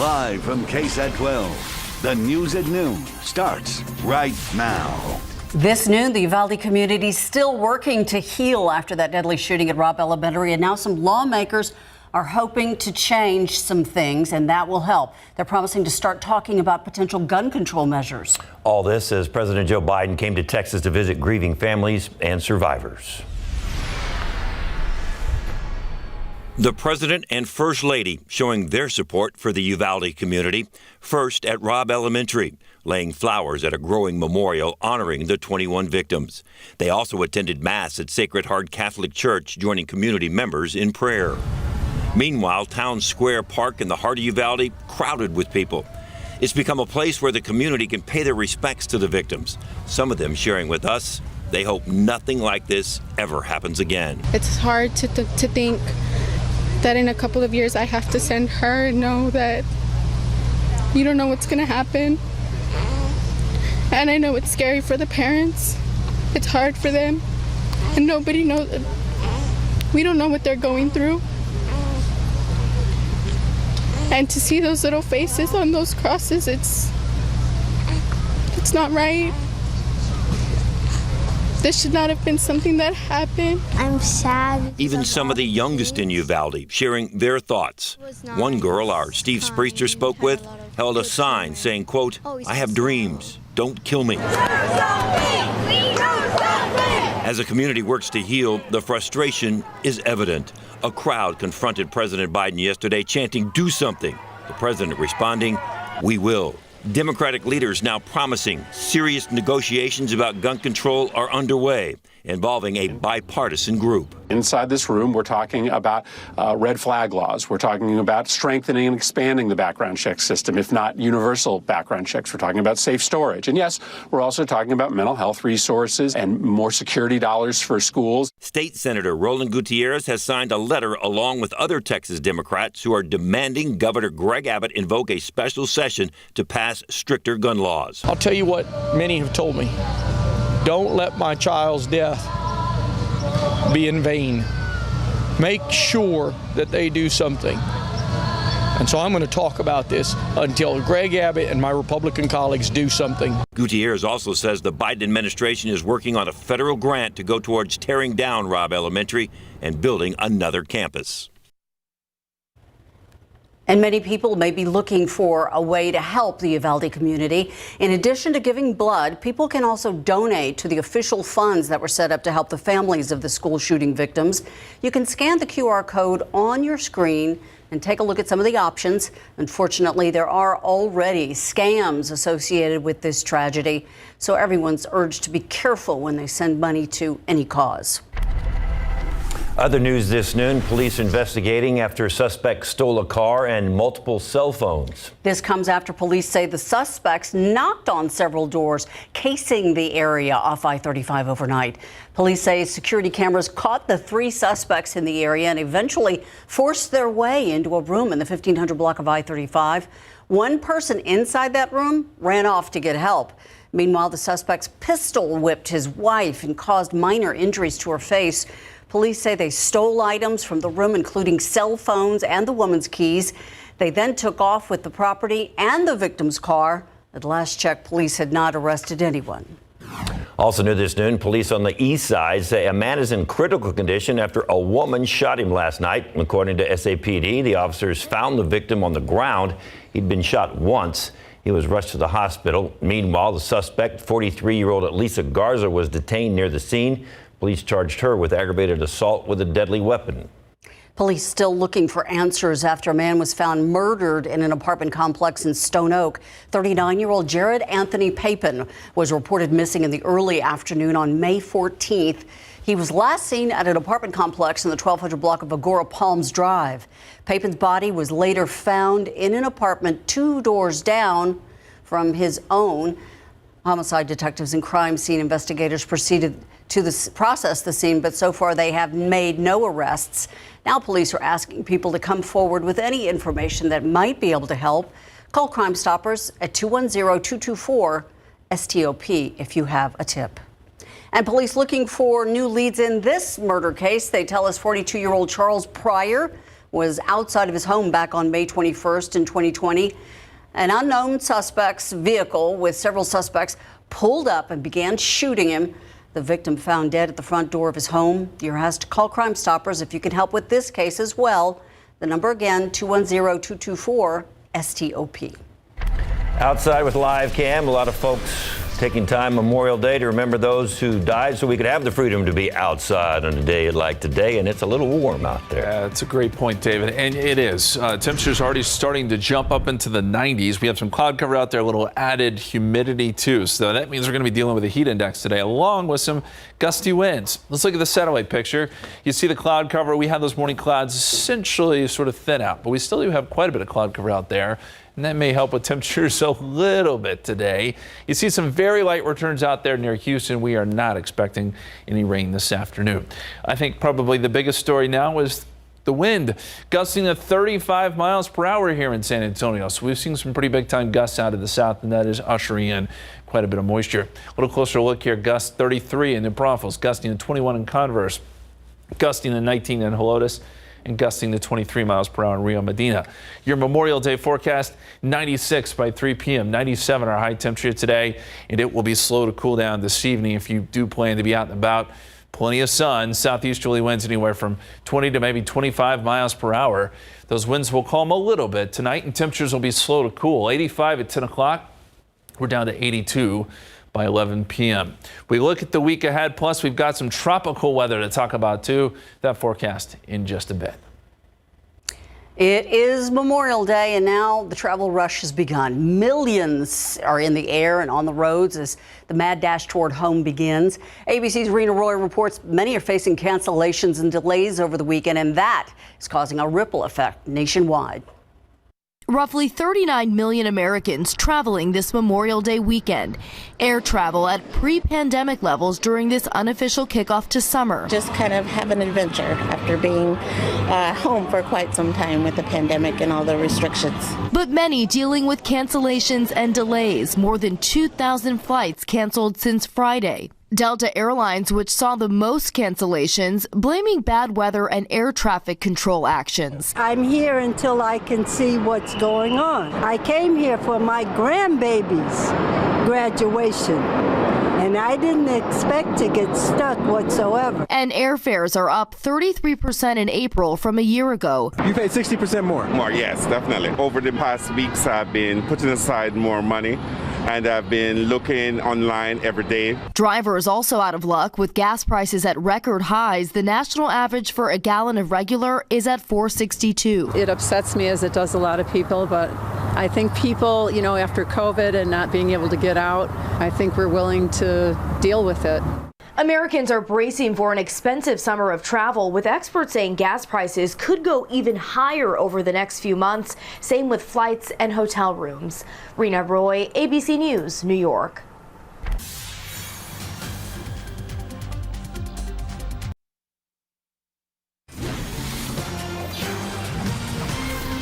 Live from KSAT 12, the news at noon starts right now. This noon, the Uvalde community is still working to heal after that deadly shooting at Robb Elementary, and now some lawmakers are hoping to change some things, and that will help. They're promising to start talking about potential gun control measures. All this as President Joe Biden came to Texas to visit grieving families and survivors. The president and first lady showing their support for the Uvalde community, first at Robb Elementary, laying flowers at a growing memorial honoring the 21 victims. They also attended Mass at Sacred Heart Catholic Church, joining community members in prayer. Meanwhile, Town Square Park in the heart of Uvalde crowded with people. It's become a place where the community can pay their respects to the victims. Some of them sharing with us they hope nothing like this ever happens again. It's hard to think that in a couple of years I have to send her and know that you don't know what's going to happen. And I know it's scary for the parents. It's hard for them. And nobody knows. We don't know what they're going through. And to see those little faces on those crosses, it's not right. This should not have been something that happened. I'm sad. Even some of the youngest in Uvalde sharing their thoughts. One girl our Steve Spriester spoke with held a sign saying, quote, "I have dreams. Don't kill me." As the community works to heal, the frustration is evident. A crowd confronted President Biden yesterday chanting, "Do something." The president responding, "We will." Democratic leaders now promising serious negotiations about gun control are underway, involving a bipartisan group. Inside this room, we're talking about red flag laws. We're talking about strengthening and expanding the background check system, if not universal background checks. We're talking about safe storage. And yes, we're also talking about mental health resources and more security dollars for schools. State Senator Roland Gutierrez has signed a letter along with other Texas Democrats who are demanding Governor Greg Abbott invoke a special session to pass stricter gun laws. I'll tell you what many have told me. Don't let my child's death be in vain. Make sure that they do something. And so I'm going to talk about this until Greg Abbott and my Republican colleagues do something. Gutierrez also says the Biden administration is working on a federal grant to go towards tearing down Robb Elementary and building another campus. And many people may be looking for a way to help the Uvalde community. In addition to giving blood, people can also donate to the official funds that were set up to help the families of the school shooting victims. You can scan the QR code on your screen and take a look at some of the options. Unfortunately, there are already scams associated with this tragedy, so everyone's urged to be careful when they send money to any cause. Other news this noon, police investigating after a suspect stole a car and multiple cell phones. This comes after police say the suspects knocked on several doors, casing the area off I-35 overnight. Police say security cameras caught the three suspects in the area and eventually forced their way into a room in the 1500 block of I-35. One person inside that room ran off to get help. Meanwhile, the suspects pistol whipped his wife and caused minor injuries to her face. Police say they stole items from the room, including cell phones and the woman's keys. They then took off with the property and the victim's car. At last check, police had not arrested anyone. Also new this noon, police on the east side say a man is in critical condition after a woman shot him last night. According to SAPD, the officers found the victim on the ground. He'd been shot once. He was rushed to the hospital. Meanwhile, the suspect, 43-year-old Lisa Garza, was detained near the scene. Police charged her with aggravated assault with a deadly weapon. Police still looking for answers after a man was found murdered in an apartment complex in Stone Oak. 39-year-old Jared Anthony Papin was reported missing in the early afternoon on May 14th. He was last seen at an apartment complex in the 1200 block of Agora Palms Drive. Papin's body was later found in an apartment 2 doors down from his own. Homicide detectives and crime scene investigators proceeded to process the scene, but so far they have made no arrests. Now police are asking people to come forward with any information that might be able to help. Call Crime Stoppers at 210-224-STOP if you have a tip. And police looking for new leads in this murder case. They tell us 42-year-old Charles Pryor was outside of his home back on May 21st in 2020. An unknown suspect's vehicle with several suspects pulled up and began shooting him. The victim found dead at the front door of his home. You're asked to call Crime Stoppers if you can help with this case as well. The number again, 210-224-STOP. Outside with live cam, a lot of folks taking time Memorial Day to remember those who died so we could have the freedom to be outside on a day like today, and it's a little warm out there. Yeah, that's a great point, David, and it is. Temperatures already starting to jump up into the 90s. We have some cloud cover out there, a little added humidity too, so that means we're going to be dealing with a heat index today, along with some gusty winds. Let's look at the satellite picture. You see the cloud cover. We had those morning clouds essentially sort of thin out, but we still do have quite a bit of cloud cover out there. And that may help with temperatures a little bit today. You see some very light returns out there near Houston. We are not expecting any rain this afternoon. I think probably the biggest story now is the wind gusting at 35 miles per hour here in San Antonio. So we've seen some pretty big time gusts out of the south, and that is ushering in quite a bit of moisture. A little closer look here, gusts 33 in New Braunfels, gusting to 21 in Converse, gusting to 19 in Helotes, and gusting to 23 miles per hour in Rio Medina. Your Memorial Day forecast, 96 by 3 p.m., 97 our high temperature today, and it will be slow to cool down this evening if you do plan to be out and about. Plenty of sun, southeasterly winds anywhere from 20 to maybe 25 miles per hour. Those winds will calm a little bit tonight, and temperatures will be slow to cool. 85 at 10 o'clock. We're down to 82 by 11 p.m. We look at the week ahead, plus we've got some tropical weather to talk about too. That forecast in just a bit. It is Memorial Day, and now the travel rush has begun. Millions are in the air and on the roads as the mad dash toward home begins. ABC's Rena Roy reports many are facing cancellations and delays over the weekend, and that is causing a ripple effect nationwide. Roughly 39 million Americans traveling this Memorial Day weekend. Air travel at pre-pandemic levels during this unofficial kickoff to summer. Just kind of have an adventure after being home for quite some time with the pandemic and all the restrictions. But many dealing with cancellations and delays. More than 2,000 flights canceled since Friday. Delta Airlines, which saw the most cancellations, blaming bad weather and air traffic control actions. I'm here until I can see what's going on. I came here for my grandbaby's graduation, and I didn't expect to get stuck whatsoever. And airfares are up 33% in April from a year ago. You paid 60% more? More, yes, definitely. Over the past weeks, I've been putting aside more money, and I've been looking online every day. Drivers also out of luck with gas prices at record highs. The national average for a gallon of regular is at $4.62. It upsets me as it does a lot of people, but I think people, after COVID and not being able to get out, I think we're willing to deal with it. Americans are bracing for an expensive summer of travel, with experts saying gas prices could go even higher over the next few months. Same with flights and hotel rooms. Rena Roy, ABC News, New York.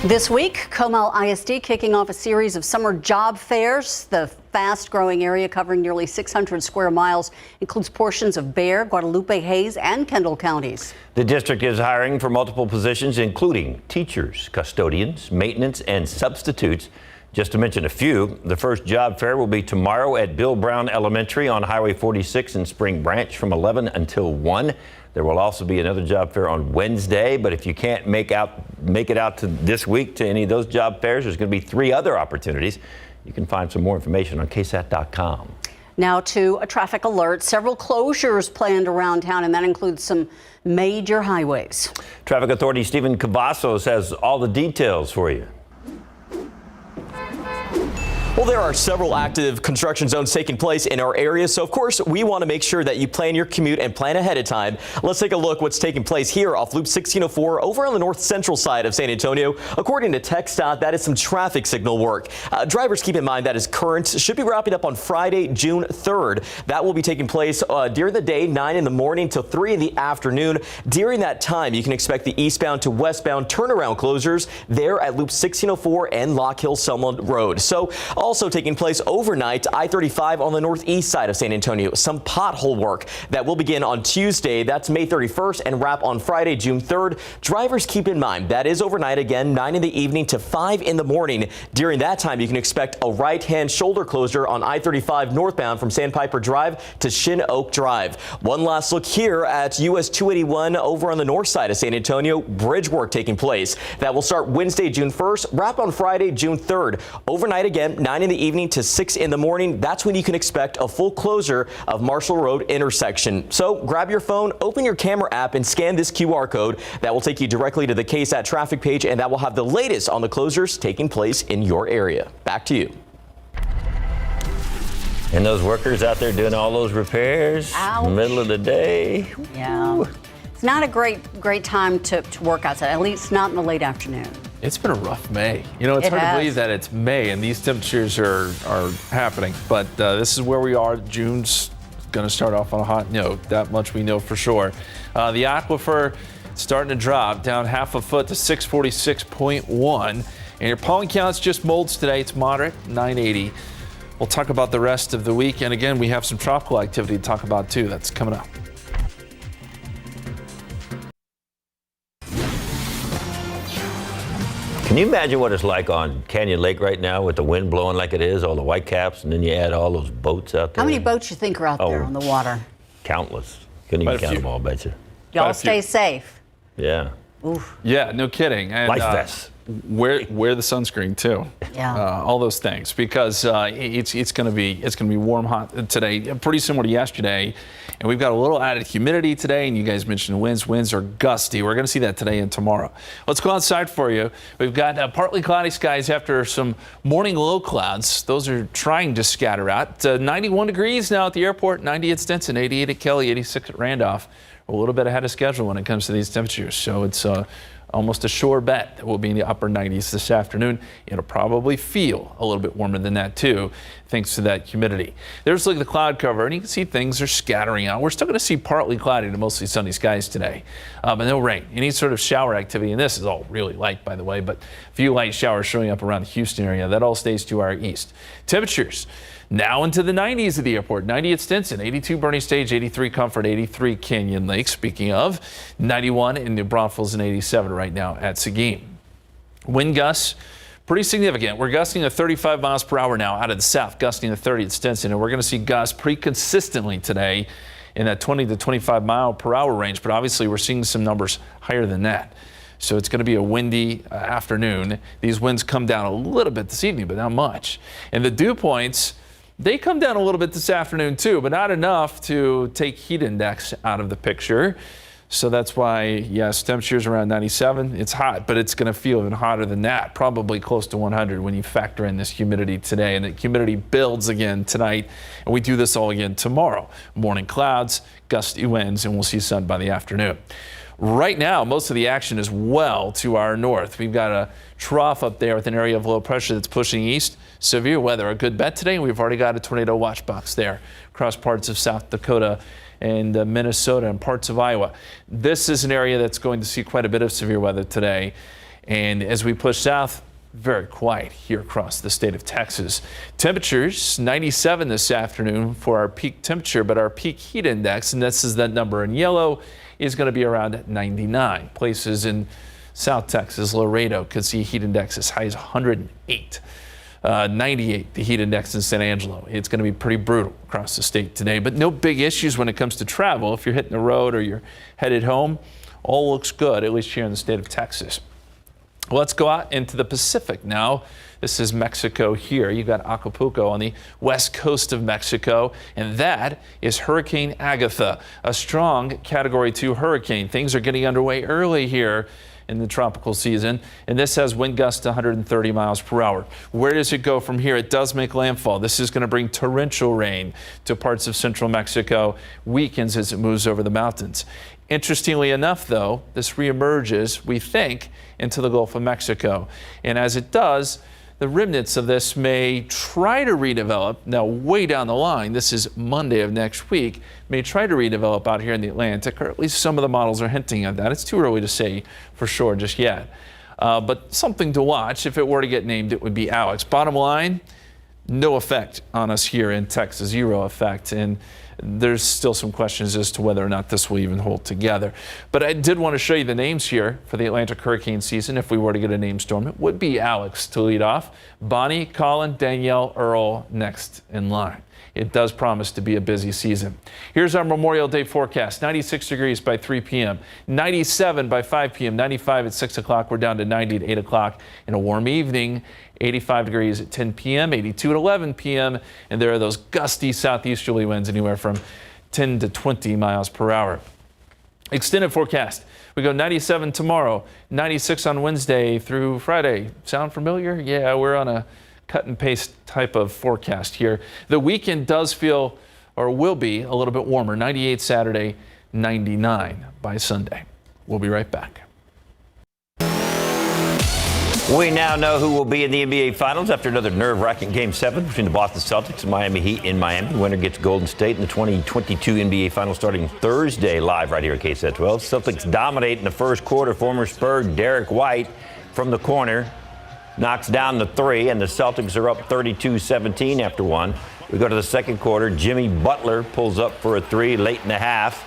This week, Comal ISD kicking off a series of summer job fairs. The fast-growing area, covering nearly 600 square miles, includes portions of Bexar, Guadalupe, Hayes, and Kendall counties. The district is hiring for multiple positions, including teachers, custodians, maintenance, and substitutes. Just to mention a few, the first job fair will be tomorrow at Bill Brown Elementary on Highway 46 in Spring Branch from 11 until 1. There will also be another job fair on Wednesday, but if you can't make it out to this week to any of those job fairs, there's going to be 3 other opportunities. You can find some more information on KSAT.com. Now to a traffic alert. Several closures planned around town, and that includes some major highways. Traffic Authority Stephen Cavazos has all the details for you. Well, there are several active construction zones taking place in our area, so of course we want to make sure that you plan your commute and plan ahead of time. Let's take a look what's taking place here off Loop 1604 over on the north central side of San Antonio. According to TxDOT, that is some traffic signal work. Drivers, keep in mind that is current. Should be wrapping up on Friday, June 3rd. That will be taking place during the day, 9 in the morning till 3 in the afternoon. During that time, you can expect the eastbound to westbound turnaround closures there at Loop 1604 and Lock Hill Selma Road. So Also taking place overnight, I-35 on the northeast side of San Antonio. Some pothole work that will begin on Tuesday. That's May 31st and wrap on Friday, June 3rd. Drivers, keep in mind that is overnight again, 9 in the evening to 5 in the morning. During that time, you can expect a right-hand shoulder closure on I-35 northbound from Sandpiper Drive to Shin Oak Drive. One last look here at US 281 over on the north side of San Antonio. Bridge work taking place. That will start Wednesday, June 1st, wrap on Friday, June 3rd. Overnight again, 9 in the evening to 6 in the morning. That's when you can expect a full closure of Marshall Road intersection. So grab your phone, open your camera app, and scan this QR code. That will take you directly to the KSAT traffic page, and that will have the latest on the closures taking place in your area. Back to you. And those workers out there doing all those repairs in the middle of the day. Yeah. Woo. It's not a great time to work outside, at least not in the late afternoon. It's been a rough May. You know, it's hard to believe that it's May and these temperatures are happening. But this is where we are. June's going to start off on a hot note. That much we know for sure. The aquifer starting to drop down half a foot to 646.1. And your pollen count's just molds today. It's moderate, 980. We'll talk about the rest of the week. And again, we have some tropical activity to talk about too. That's coming up. Can you imagine what it's like on Canyon Lake right now with the wind blowing like it is, all the whitecaps, and then you add all those boats out there? How many boats you think are out there on the water? Countless. Couldn't even count them all, bet you. Y'all stay safe. Yeah. Oof. Yeah, no kidding. And, life vests. Wear the sunscreen too. Yeah. All those things, because it's going to be warm, hot today, pretty similar to yesterday. And we've got a little added humidity today, and you guys mentioned winds. Winds are gusty. We're going to see that today and tomorrow. Let's go outside for you. We've got partly cloudy skies after some morning low clouds. Those are trying to scatter out. 91 degrees now at the airport, 90 at Stinson, 88 at Kelly, 86 at Randolph. We're a little bit ahead of schedule when it comes to these temperatures, so it's almost a sure bet that we'll be in the upper 90s this afternoon. It'll probably feel a little bit warmer than that too, thanks to that humidity. There's like the cloud cover, and you can see things are scattering out. We're still going to see partly cloudy to mostly sunny skies today, but no rain. Any sort of shower activity, and this is all really light, by the way, but a few light showers showing up around the Houston area. That all stays to our east. Temperatures now into the 90s at the airport. 90 at Stinson, 82 Bernie Stage, 83 Comfort, 83 Canyon Lake. Speaking of, 91 in New Braunfels and 87 right now at Seguin. Wind gusts, pretty significant. We're gusting at 35 miles per hour now out of the south, gusting at 30 at Stinson, and we're going to see gusts pretty consistently today in that 20 to 25 mile per hour range, but obviously we're seeing some numbers higher than that. So it's going to be a windy afternoon. These winds come down a little bit this evening, but not much. And the dew points, they come down a little bit this afternoon too, but not enough to take heat index out of the picture. So that's why, yes, temperatures around 97. It's hot, but it's going to feel even hotter than that, probably close to 100 when you factor in this humidity today. And the humidity builds again tonight, and we do this all again tomorrow. Morning clouds, gusty winds, and we'll see sun by the afternoon. Right now, most of the action is well to our north. We've got a trough up there with an area of low pressure that's pushing east. Severe weather, a good bet today. We've already got a tornado watch box there across parts of South Dakota and Minnesota and parts of Iowa. This is an area that's going to see quite a bit of severe weather today. And as we push south, very quiet here across the state of Texas. Temperatures 97 this afternoon for our peak temperature, but our peak heat index, and this is that number in yellow, is going to be around 99. Places in South Texas, Laredo, could see heat index as high as 108. 98, the heat index in San Angelo. It's going to be pretty brutal across the state today, but no big issues when it comes to travel. If you're hitting the road or you're headed home, all looks good, at least here in the state of Texas. Well, let's go out into the Pacific now. This is Mexico here. You've got Acapulco on the west coast of Mexico, and that is Hurricane Agatha, a strong Category 2 hurricane. Things are getting underway early here in the tropical season, and this has wind gusts to 130 miles per hour. Where does it go from here? It does make landfall. This is going to bring torrential rain to parts of central Mexico, weakens as it moves over the mountains. Interestingly enough, though, this reemerges, we think, into the Gulf of Mexico. And as it does, the remnants of this may try to redevelop. Now, way down the line, this is Monday of next week, may try to redevelop out here in the Atlantic, or at least some of the models are hinting at that. It's too early to say for sure just yet. But something to watch. If it were to get named, it would be Alex. Bottom line, no effect on us here in Texas, 0 effect. And there's still some questions as to whether or not this will even hold together. But I did want to show you the names here for the Atlantic hurricane season. If we were to get a name storm, it would be Alex to lead off. Bonnie, Colin, Danielle, Earl next in line. It does promise to be a busy season. Here's our Memorial Day forecast. 96 degrees by 3 p.m., 97 by 5 p.m., 95 at 6 o'clock. We're down to 90 at 8 o'clock. In a warm evening, 85 degrees at 10 p.m., 82 at 11 p.m., and there are those gusty southeasterly winds anywhere from 10 to 20 miles per hour. Extended forecast. We go 97 tomorrow, 96 on Wednesday through Friday. Sound familiar? Yeah, we're on a cut and paste type of forecast here. The weekend does feel, or will be, a little bit warmer. 98 Saturday, 99 by Sunday. We'll be right back. We now know who will be in the NBA Finals after another nerve-wracking Game 7 between the Boston Celtics and Miami Heat in Miami. The winner gets Golden State in the 2022 NBA Finals starting Thursday live right here at KSAT 12. Celtics dominate in the first quarter. Former Spur Derek White from the corner knocks down the three, and the Celtics are up 32-17 after one. We go to the second quarter. Jimmy Butler pulls up for a three late in the half.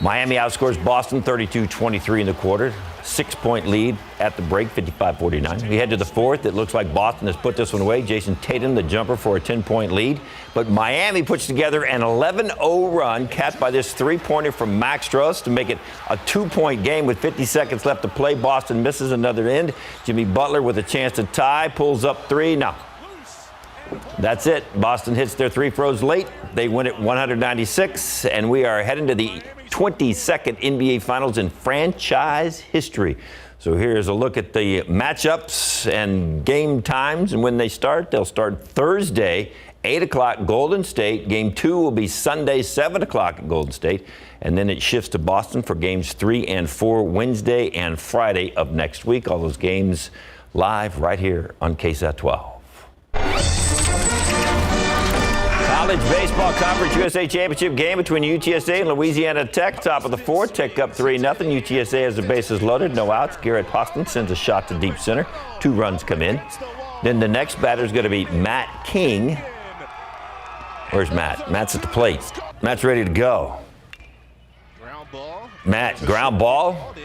Miami outscores Boston 32-23 in the quarter. 6-point lead at the break, 55-49. We head to the fourth. It looks like Boston has put this one away. Jason Tatum, the jumper, for a 10-point lead. But Miami puts together an 11-0 run, capped by this three-pointer from Max Strus to make it a 2-point game with 50 seconds left to play. Boston misses another end. Jimmy Butler with a chance to tie, pulls up three. Now, that's it. Boston hits their three throws late. They win it 196, and we are heading to the 22nd NBA Finals in franchise history. So here's a look at the matchups and game times and when they start. They'll start Thursday, 8 o'clock, Golden State. Game 2 will be Sunday, 7 o'clock at Golden State. And then it shifts to Boston for games 3 and 4 Wednesday and Friday of next week. All those games live right here on KSAT 12. College Baseball Conference USA Championship game between UTSA and Louisiana Tech. Top of the fourth, Tech up 3-0. UTSA has the bases loaded, no outs. Garrett Hostin sends a shot to deep center. 2 runs come in. Then the next batter is going to be Matt King. Where's Matt? Matt's at the plate. Matt's ready to go. Matt, ground ball.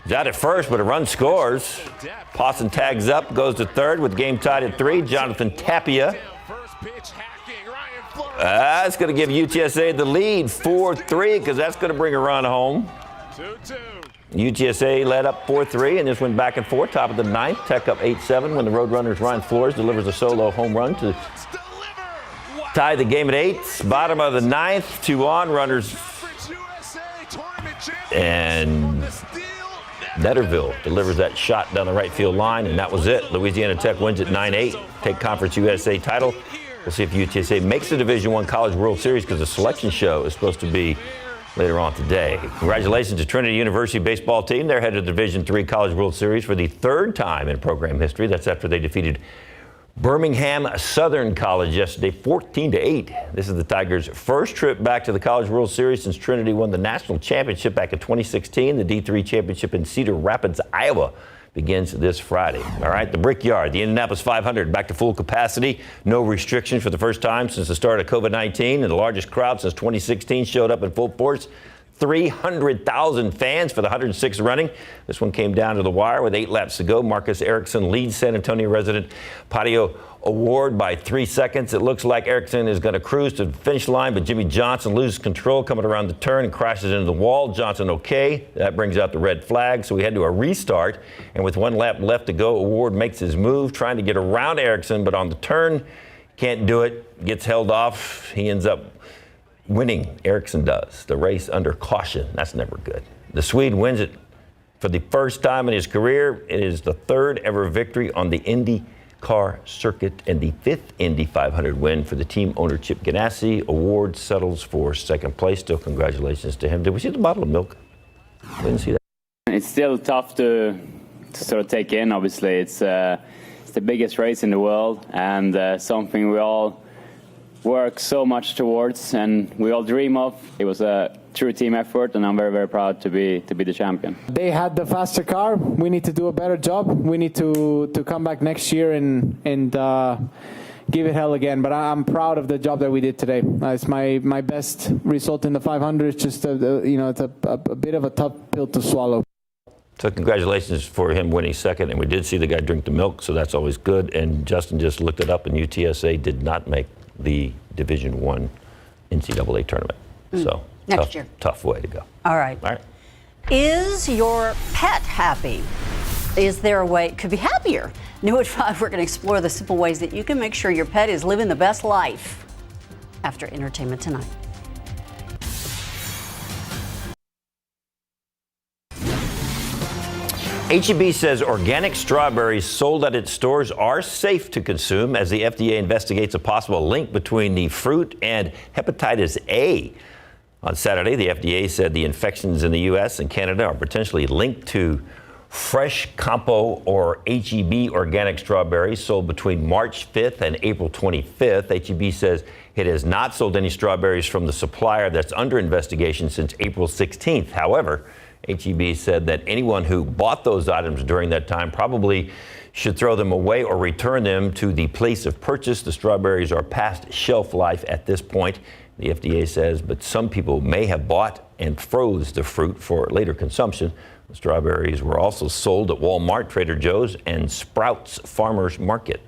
He's out at first, but a run scores. Poston tags up, goes to third with game tied at 3. Jonathan Tapia. That's going to give UTSA the lead, 4-3, because that's going to bring a run home. 2-2. UTSA led up 4-3, and this went back and forth. Top of the ninth, Tech up 8-7 when the Roadrunners' Ryan Flores delivers a solo home run to tie the game at 8. Bottom of the ninth, 2 on, runners. And Netterville delivers that shot down the right field line, and that was it. Louisiana Tech wins at 9-8, take Conference USA title. We'll see if UTSA makes the Division I College World Series, because the selection show is supposed to be later on today. Congratulations to Trinity University baseball team. They're headed to the Division III College World Series for the 3rd time in program history. That's after they defeated Birmingham Southern College yesterday, 14-8. This is the Tigers' first trip back to the College World Series since Trinity won the national championship back in 2016. The D3 championship in Cedar Rapids, Iowa, begins this Friday. All right, the Brickyard, the Indianapolis 500, back to full capacity. No restrictions for the first time since the start of COVID-19, and the largest crowd since 2016 showed up in full force. 300,000 fans for the 106th running. This one came down to the wire with 8 laps to go. Marcus Erickson leads San Antonio resident Patio Award by 3 seconds. It looks like Erickson is going to cruise to the finish line, but Jimmy Johnson loses control coming around the turn and crashes into the wall. Johnson okay. That brings out the red flag, so we head to a restart. And with 1 lap left to go, Award makes his move, trying to get around Erickson, but on the turn, can't do it. Gets held off. He ends up winning. Erickson does the race under caution. That's never good. The Swede wins it for the first time in his career. It is the 3rd ever victory on the IndyCar circuit and the 5th Indy 500 win for the team owner Chip Ganassi. Award settles for 2nd place. Still congratulations to him. Did we see the bottle of milk? We didn't see that. It's still tough to sort of take in. Obviously, it's the biggest race in the world, and something we all work so much towards and we all dream of. It was a true team effort, and I'm very, very proud to be the champion. They had the faster car. We need to do a better job. We need to come back next year and give it hell again. But I'm proud of the job that we did today. It's my best result in the 500. It's just it's a bit of a tough pill to swallow. So congratulations for him winning second, and we did see the guy drink the milk, so that's always good. And Justin just looked it up, and UTSA did not make the Division I NCAA tournament. So next year. Tough way to go. All right. Is your pet happy? Is there a way it could be happier? New at 5, we're going to explore the simple ways that you can make sure your pet is living the best life after Entertainment Tonight. H-E-B says organic strawberries sold at its stores are safe to consume as the FDA investigates a possible link between the fruit and hepatitis A. On Saturday, the FDA said the infections in the U.S. and Canada are potentially linked to fresh Campo or H-E-B organic strawberries sold between March 5th and April 25th. H-E-B says it has not sold any strawberries from the supplier that's under investigation since April 16th. However, H-E-B said that anyone who bought those items during that time probably should throw them away or return them to the place of purchase. The strawberries are past shelf life at this point, the FDA says, but some people may have bought and froze the fruit for later consumption. The strawberries were also sold at Walmart, Trader Joe's, and Sprouts Farmers Market.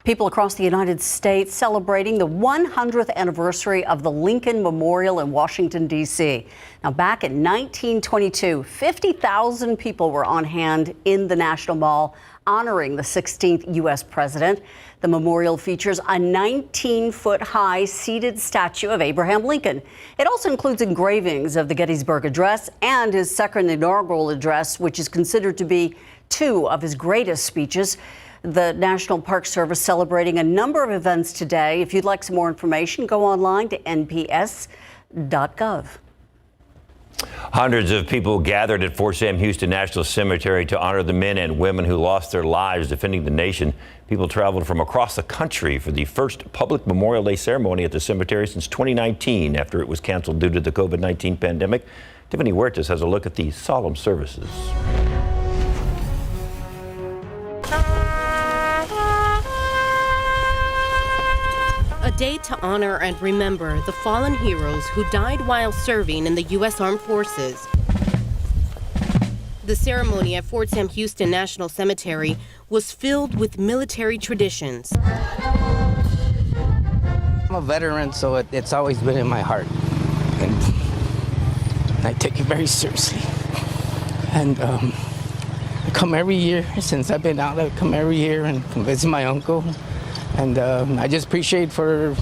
People across the United States celebrating the 100th anniversary of the Lincoln Memorial in Washington, D.C. Now, back in 1922, 50,000 people were on hand in the National Mall honoring the 16th U.S. president. The memorial features a 19-foot-high seated statue of Abraham Lincoln. It also includes engravings of the Gettysburg Address and his second inaugural address, which is considered to be two of his greatest speeches. The National Park Service celebrating a number of events today. If you'd like some more information, go online to nps.gov. Hundreds of people gathered at Fort Sam Houston National Cemetery to honor the men and women who lost their lives defending the nation. People traveled from across the country for the first public Memorial Day ceremony at the cemetery since 2019 after it was canceled due to the COVID-19 pandemic. Tiffany Huertas has a look at the solemn services. A day to honor and remember the fallen heroes who died while serving in the U.S. Armed Forces. The ceremony at Fort Sam Houston National Cemetery was filled with military traditions. I'm a veteran, so it's always been in my heart. And I take it very seriously. And I come every year since I've been out. I come every year and come visit my uncle. And I just appreciate for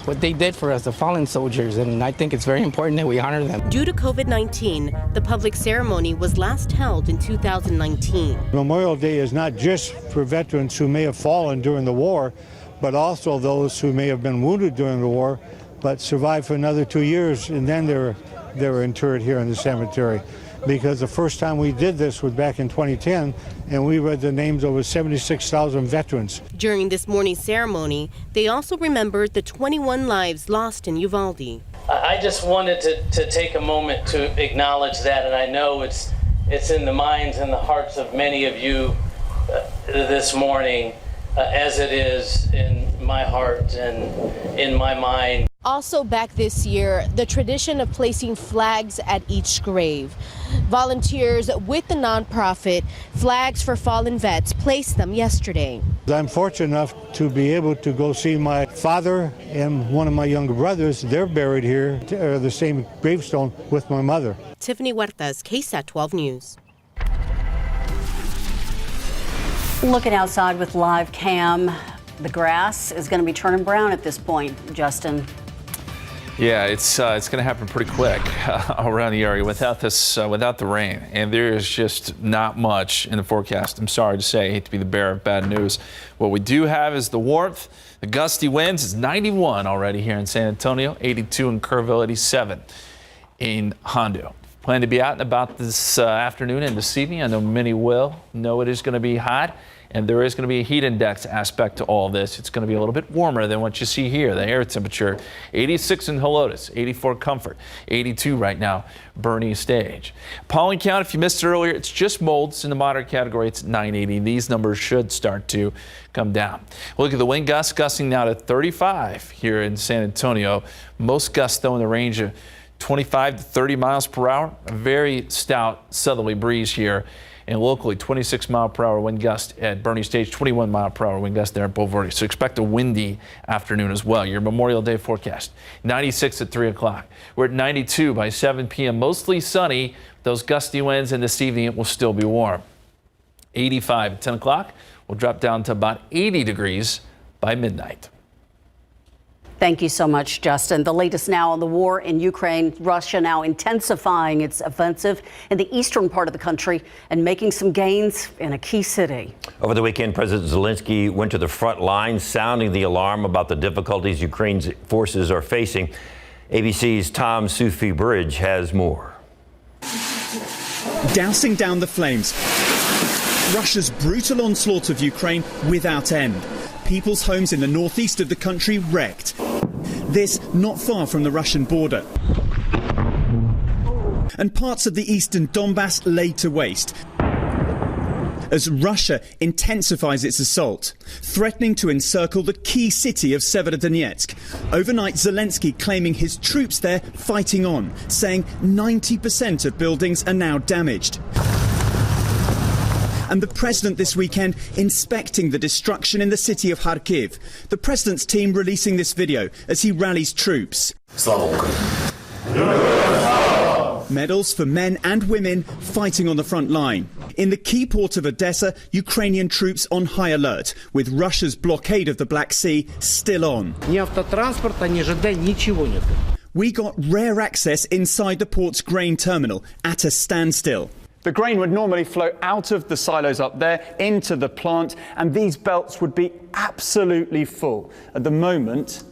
what they did for us, the fallen soldiers, and I think it's very important that we honor them. Due to COVID-19, the public ceremony was last held in 2019. Memorial Day is not just for veterans who may have fallen during the war, but also those who may have been wounded during the war, but survived for another 2 years, and then they were interred here in the cemetery. Because the first time we did this was back in 2010, and we read the names of over 76,000 veterans. During this morning's ceremony, they also remembered the 21 lives lost in Uvalde. I just wanted to take a moment to acknowledge that, and I know it's in the minds and the hearts of many of you this morning, as it is in my heart and in my mind. Also back this year, the tradition of placing flags at each grave. Volunteers with the nonprofit Flags for Fallen Vets placed them yesterday. I'm fortunate enough to be able to go see my father and one of my younger brothers. They're buried here, the same gravestone with my mother. Tiffany Huertas, KSAT 12 News. Looking outside with live cam, the grass is going to be turning brown at this point, Justin. Yeah, it's going to happen pretty quick around the area without the rain, and there is just not much in the forecast. I'm sorry to say, I hate to be the bearer of bad news. What we do have is the warmth, the gusty winds. It's 91 already here in San Antonio, 82 in Kerrville, 87 in Hondo. Plan to be out and about this afternoon and this evening. I know many will know it is going to be hot And there is going to be a heat index aspect to all this. It's going to be a little bit warmer than what you see here. The air temperature 86 in Helotes, 84 Comfort, 82 right now, Bernie Stage. Pollen count, if you missed it earlier, it's just mold. It's in the moderate category. It's 980. These numbers should start to come down. We'll look at the wind gusts, gusting now to 35 here in San Antonio. Most gusts, though, in the range of 25 to 30 miles per hour. A very stout southerly breeze here. And locally, 26 mile per hour wind gust at Bernie Stage, 21 mile per hour wind gust there at Boulevardy. So expect a windy afternoon as well. Your Memorial Day forecast, 96 at 3 o'clock. We're at 92 by 7 p.m. Mostly sunny. Those gusty winds, and this evening it will still be warm. 85 at 10 o'clock. We'll drop down to about 80 degrees by midnight. Thank you so much, Justin. The latest now on the war in Ukraine. Russia now intensifying its offensive in the eastern part of the country and making some gains in a key city. Over the weekend, President Zelensky went to the front lines, sounding the alarm about the difficulties Ukraine's forces are facing. ABC's Tom Sufi-Bridge has more. Dousing down the flames. Russia's brutal onslaught of Ukraine without end. People's homes in the northeast of the country wrecked. This not far from the Russian border. And parts of the eastern Donbass laid to waste as Russia intensifies its assault, threatening to encircle the key city of Severodonetsk. Overnight, Zelensky claiming his troops there fighting on, saying 90% of buildings are now damaged. And the president this weekend inspecting the destruction in the city of Kharkiv. The president's team releasing this video as he rallies troops. Medals for men and women fighting on the front line. In the key port of Odessa, Ukrainian troops on high alert, with Russia's blockade of the Black Sea still on. We got rare access inside the port's grain terminal at a standstill. The grain would normally flow out of the silos up there into the plant, and these belts would be absolutely full. At the moment,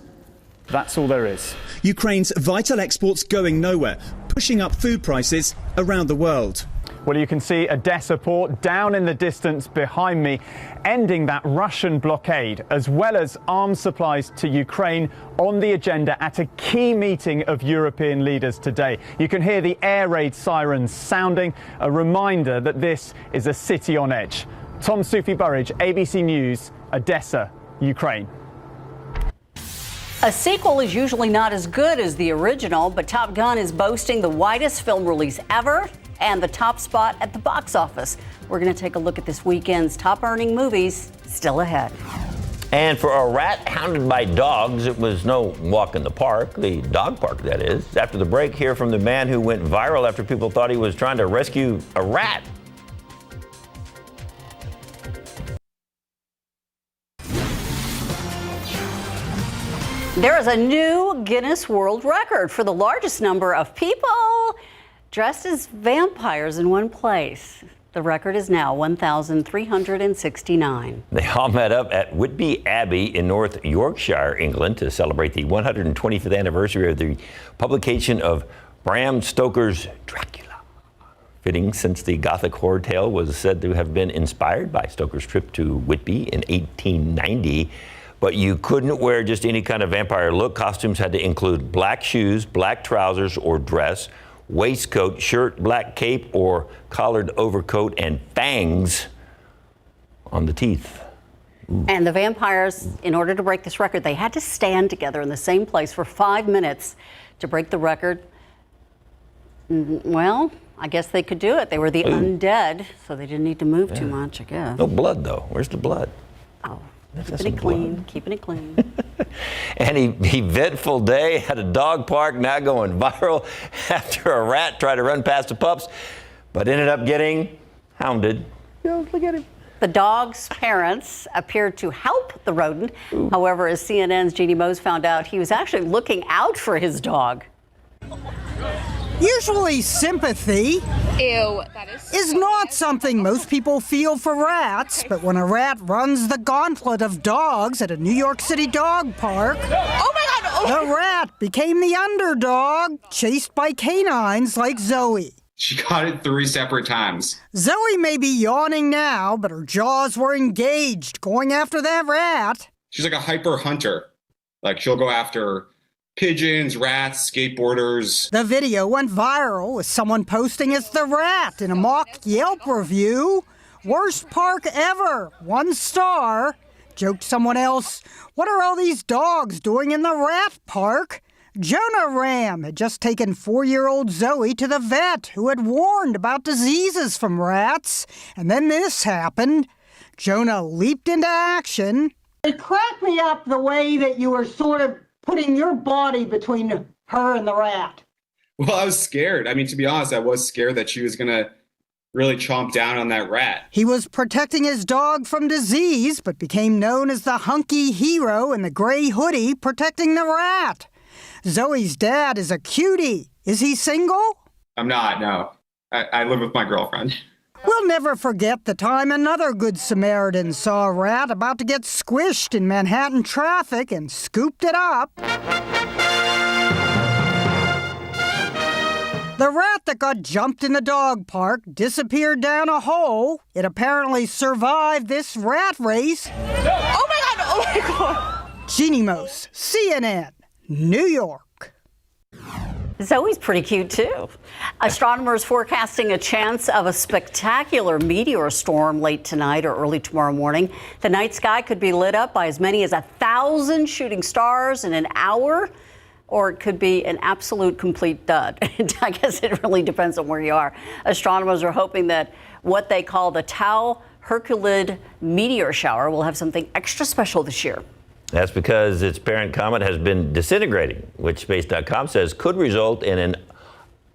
that's all there is. Ukraine's vital exports going nowhere, pushing up food prices around the world. Well, you can see Odessa port down in the distance behind me, ending that Russian blockade, as well as arms supplies to Ukraine on the agenda at a key meeting of European leaders today. You can hear the air raid sirens sounding, a reminder that this is a city on edge. Tom Sufi-Burridge, ABC News, Odessa, Ukraine. A sequel is usually not as good as the original, but Top Gun is boasting the widest film release ever and the top spot at the box office. We're going to take a look at this weekend's top earning movies still ahead. And for a rat hounded by dogs, it was no walk in the park, the dog park that is. After the break, hear from the man who went viral after people thought he was trying to rescue a rat. There is a new Guinness World Record for the largest number of people dressed as vampires in one place. The record is now 1,369. They all met up at Whitby Abbey in North Yorkshire, England, to celebrate the 125th anniversary of the publication of Bram Stoker's Dracula. Fitting, since the Gothic horror tale was said to have been inspired by Stoker's trip to Whitby in 1890. But you couldn't wear just any kind of vampire look. Costumes had to include black shoes, black trousers or dress, waistcoat, shirt, black cape or collared overcoat, and fangs on the teeth. Ooh. And the vampires, in order to break this record, they had to stand together in the same place for 5 minutes to break the record. Well, I guess they could do it. They were the undead, so they didn't need to move too much, I guess. No blood, though. Where's the blood? Oh. Keeping it clean, keeping it clean. An eventful day at a dog park, now going viral after a rat tried to run past the pups, but ended up getting hounded. Oh, look at him. The dog's parents appeared to help the rodent. Ooh. However, as CNN's Jeannie Mose found out, he was actually looking out for his dog. Usually sympathy is not something most people feel for rats, but when a rat runs the gauntlet of dogs at a New York City dog park, the rat became the underdog, chased by canines like Zoe. She got it 3 separate times. Zoe may be yawning now, but her jaws were engaged, going after that rat. She's like a hyper hunter. Like, she'll go after pigeons, rats, skateboarders. The video went viral with someone posting it's the rat in a mock Yelp review. Worst park ever, 1 star. Joked someone else, what are all these dogs doing in the rat park? Jonah Ram had just taken 4-year-old Zoe to the vet who had warned about diseases from rats. And then this happened. Jonah leaped into action. It cracked me up the way that you were sort of putting your body between her and the rat. Well, I was scared. I mean, to be honest, I was scared that she was going to really chomp down on that rat. He was protecting his dog from disease, but became known as the hunky hero in the gray hoodie protecting the rat. Zoe's dad is a cutie. Is he single? I'm not, no. I live with my girlfriend. We'll never forget the time another Good Samaritan saw a rat about to get squished in Manhattan traffic and scooped it up. The rat that got jumped in the dog park disappeared down a hole. It apparently survived this rat race. Oh my God, oh my God. Jeannie Mose, CNN, New York. Zoe's pretty cute, too. Astronomers forecasting a chance of a spectacular meteor storm late tonight or early tomorrow morning. The night sky could be lit up by as many as 1,000 shooting stars in an hour, or it could be an absolute complete dud. I guess it really depends on where you are. Astronomers are hoping that what they call the Tau Herculid meteor shower will have something extra special this year. That's because its parent comet has been disintegrating, which Space.com says could result in an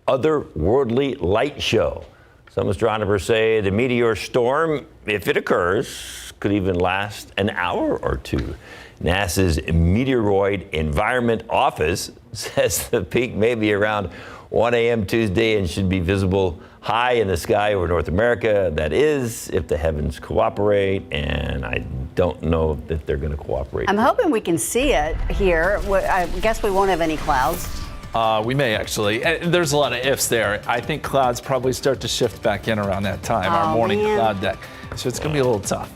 otherworldly light show. Some astronomers say the meteor storm, if it occurs, could even last an hour or 2. NASA's Meteoroid Environment Office says the peak may be around 1 a.m. Tuesday and should be visible high in the sky over North America. That is, if the heavens cooperate, and I don't know if they're going to cooperate. I'm hoping we can see it here. I guess we won't have any clouds. We may actually. There's a lot of ifs there. I think clouds probably start to shift back in around that time, our morning cloud deck. So it's going to be a little tough.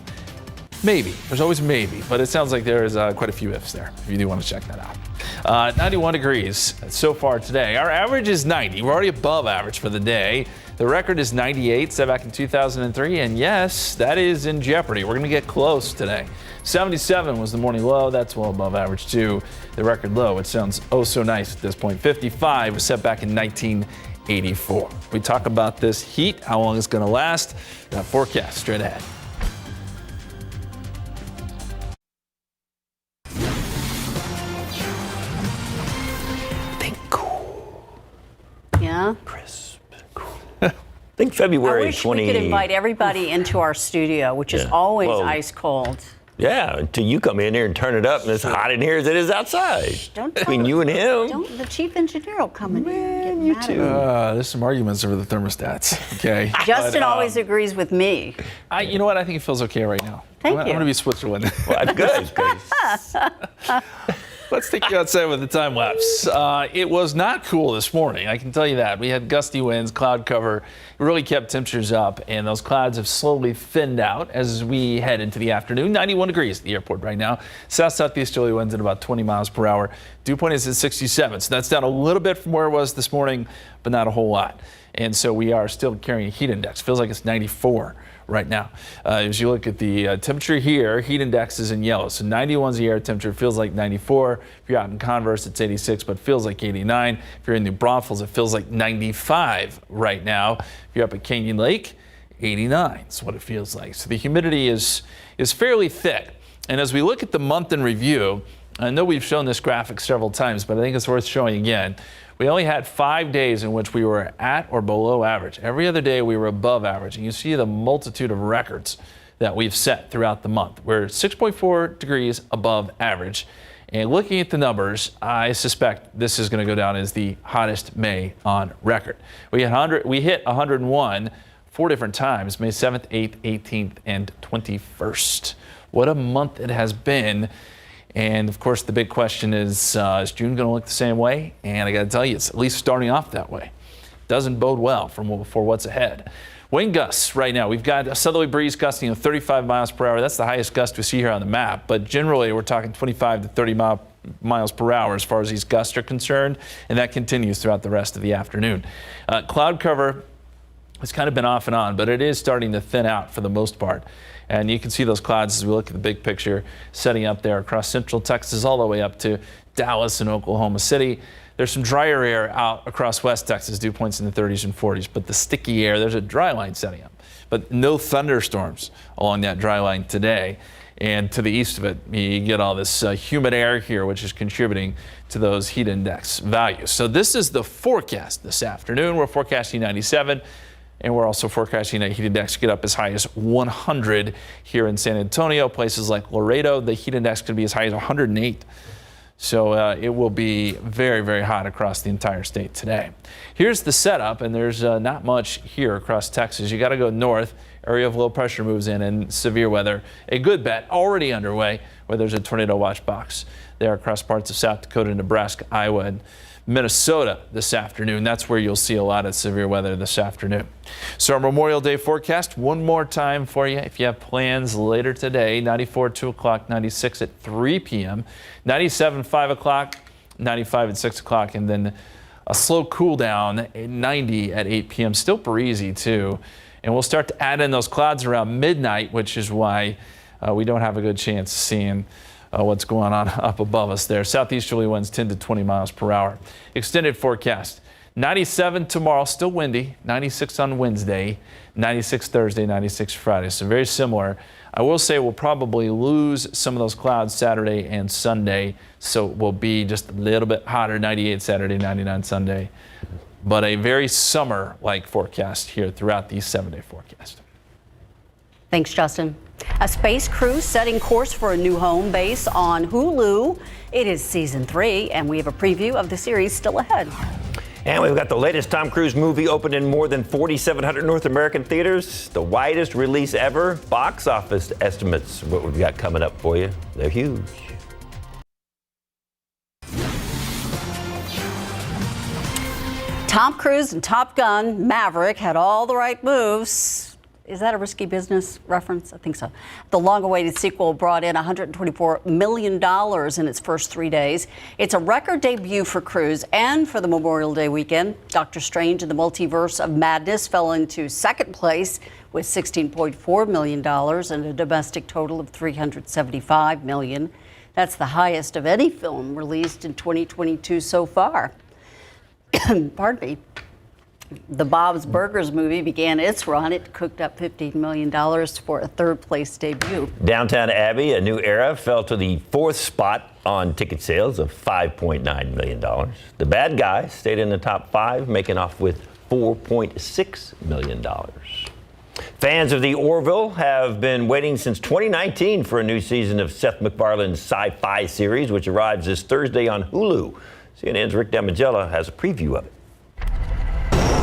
Maybe. There's always maybe, but it sounds like there is quite a few ifs there, if you do want to check that out. 91 degrees so far today. Our average is 90. We're already above average for the day. The record is 98, set back in 2003, and yes, that is in jeopardy. We're going to get close today. 77 was the morning low. That's well above average, too. The record low, it sounds oh so nice at this point. 55 was set back in 1984. We talk about this heat, how long it's going to last. That forecast straight ahead. Yeah. Crisp, cool. I think February I wish 20. we could invite everybody into our studio, which is always ice cold. Yeah, until you come in here and turn it up, and it's hot in here as it is outside. Between you and him. The chief engineer will come in here and get mad at me. There's some arguments over the thermostats. Okay. Justin always agrees with me. You know what? I think it feels okay right now. Thank I'm you. going to be Switzerland. Well, that's good. Let's take you outside with the time lapse. It was not cool this morning, I can tell you that. We had gusty winds, cloud cover. It really kept temperatures up, and those clouds have slowly thinned out as we head into the afternoon. 91 degrees at the airport right now. South-southeasterly winds at about 20 miles per hour. Dew point is at 67, so that's down a little bit from where it was this morning, but not a whole lot. And so we are still carrying a heat index. Feels like it's 94 right now. As you look at the temperature here, heat index is in yellow. So 91 is the air temperature, feels like 94. If you're out in Converse, it's 86, but feels like 89. If you're in New Braunfels, it feels like 95 right now. If you're up at Canyon Lake, 89 is what it feels like. So the humidity is fairly thick. And as we look at the month in review, I know we've shown this graphic several times, but I think it's worth showing again. We only had 5 days in which we were at or below average. Every other day we were above average. And you see the multitude of records that we've set throughout the month. We're 6.4 degrees above average. And looking at the numbers, I suspect this is going to go down as the hottest May on record. We hit 101 4 different times, May 7th, 8th, 18th, and 21st. What a month it has been. And of course, the big question is June going to look the same way? And I got to tell you, it's at least starting off that way. doesn't bode well for what's ahead. Wind gusts right now. We've got a southerly breeze gusting at 35 miles per hour. That's the highest gust we see here on the map. But generally, we're talking 25 to 30 miles per hour as far as these gusts are concerned. And that continues throughout the rest of the afternoon. Cloud cover has kind of been off and on, but it is starting to thin out for the most part. And you can see those clouds as we look at the big picture setting up there across central Texas all the way up to Dallas and Oklahoma City. There's some drier air out across West Texas, dew points in the 30s and 40s, but the sticky air, there's a dry line setting up. But no thunderstorms along that dry line today. And to the east of it, you get all this humid air here, which is contributing to those heat index values. So this is the forecast this afternoon. We're forecasting 97. And we're also forecasting that heat index get up as high as 100 here in San Antonio. Places like Laredo, the heat index could be as high as 108. So it will be very, very hot across the entire state today. Here's the setup, and there's not much here across Texas. You got to go north. Area of low pressure moves in and severe weather. A good bet already underway where there's a tornado watch box there across parts of South Dakota, Nebraska, Iowa, and Minnesota this afternoon. That's where you'll see a lot of severe weather this afternoon. So our Memorial Day forecast one more time for you. If you have plans later today, 94 at 2 o'clock, 96 at 3 p.m., 97 5 o'clock, 95 at 6 o'clock, and then a slow cool down at 90 at 8 p.m. Still breezy too. And we'll start to add in those clouds around midnight, which is why we don't have a good chance of seeing what's going on up above us there. Southeasterly winds 10 to 20 miles per hour. Extended forecast. 97 tomorrow, still windy. 96 on Wednesday. 96 Thursday, 96 Friday. So very similar. I will say we'll probably lose some of those clouds Saturday and Sunday. So it will be just a little bit hotter. 98 Saturday, 99 Sunday. But a very summer-like forecast here throughout the 7-day forecast. Thanks, Justin. A space crew setting course for a new home base on Hulu. It is season 3, and we have a preview of the series still ahead. And we've got the latest Tom Cruise movie opened in more than 4,700 North American theaters. The widest release ever. Box office estimates, what we've got coming up for you. They're huge. Tom Cruise and Top Gun Maverick had all the right moves. Is that a risky business reference? I think so. The long-awaited sequel brought in $124 million in its first 3 days. It's a record debut for Cruise and for the Memorial Day weekend. Doctor Strange and the Multiverse of Madness fell into second place with $16.4 million and a domestic total of $375 million. That's the highest of any film released in 2022 so far. Pardon me. The Bob's Burgers movie began its run. It cooked up $15 million for a third-place debut. Downton Abbey, A New Era, fell to the 4th spot on ticket sales of $5.9 million. The Bad Guy stayed in the top 5, making off with $4.6 million. Fans of The Orville have been waiting since 2019 for a new season of Seth MacFarlane's sci-fi series, which arrives this Thursday on Hulu. CNN's Rick Damigella has a preview of it.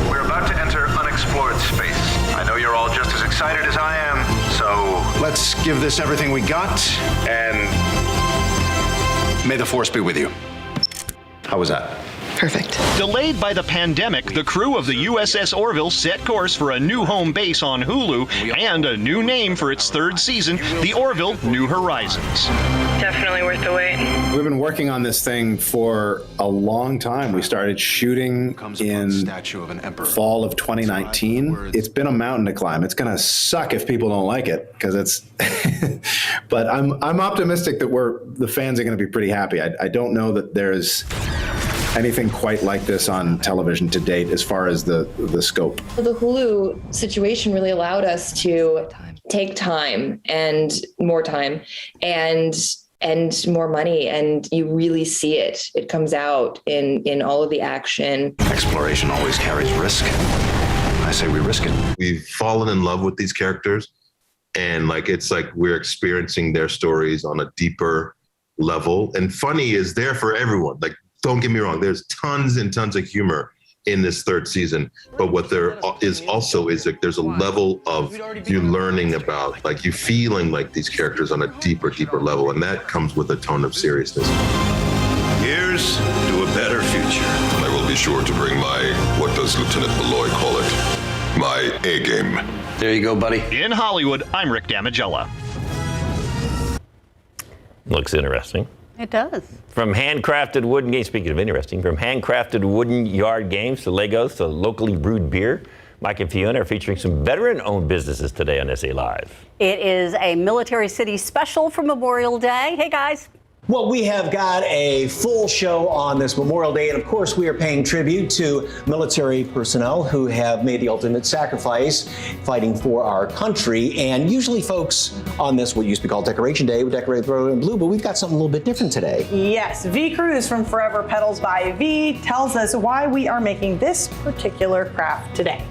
We're about to enter unexplored space. I know you're all just as excited as I am, so let's give this everything we got, and may the force be with you. How was that? Perfect. Delayed by the pandemic, the crew of the USS Orville set course for a new home base on Hulu and a new name for its 3rd season, The Orville New Horizons. Definitely worth the wait. We've been working on this thing for a long time. We started shooting in fall of 2019. It's been a mountain to climb. It's going to suck if people don't like it because it's. But I'm optimistic that the fans are going to be pretty happy. I don't know that there's anything quite like this on television to date as far as the scope. The Hulu situation really allowed us to take time and more time and more money, and you really see it. It comes out in all of the action. Exploration always carries risk. I say we risk it. We've fallen in love with these characters, and it's like we're experiencing their stories on a deeper level. And funny is there for everyone. Don't get me wrong, there's tons and tons of humor in this 3rd season. But what there is also is there's a level of you learning about, you feeling like these characters on a deeper level. And that comes with a tone of seriousness. Here's to a better future. There will be sure to bring my, what does Lieutenant Malloy call it? My A game. There you go, buddy. In Hollywood, I'm Rick Damigella. Looks interesting. It does. From handcrafted wooden games, speaking of interesting, from handcrafted wooden yard games to Legos to locally brewed beer, Mike and Fiona are featuring some veteran-owned businesses today on SA Live. It is a Military City special for Memorial Day. Hey, guys. Well, we have got a full show on this Memorial Day, and of course we are paying tribute to military personnel who have made the ultimate sacrifice fighting for our country. And usually folks on this, what used to be called Decoration Day, would decorate the road in blue, but we've got something a little bit different today. Yes, V. Cruz from Forever Petals by V tells us why we are making this particular craft today.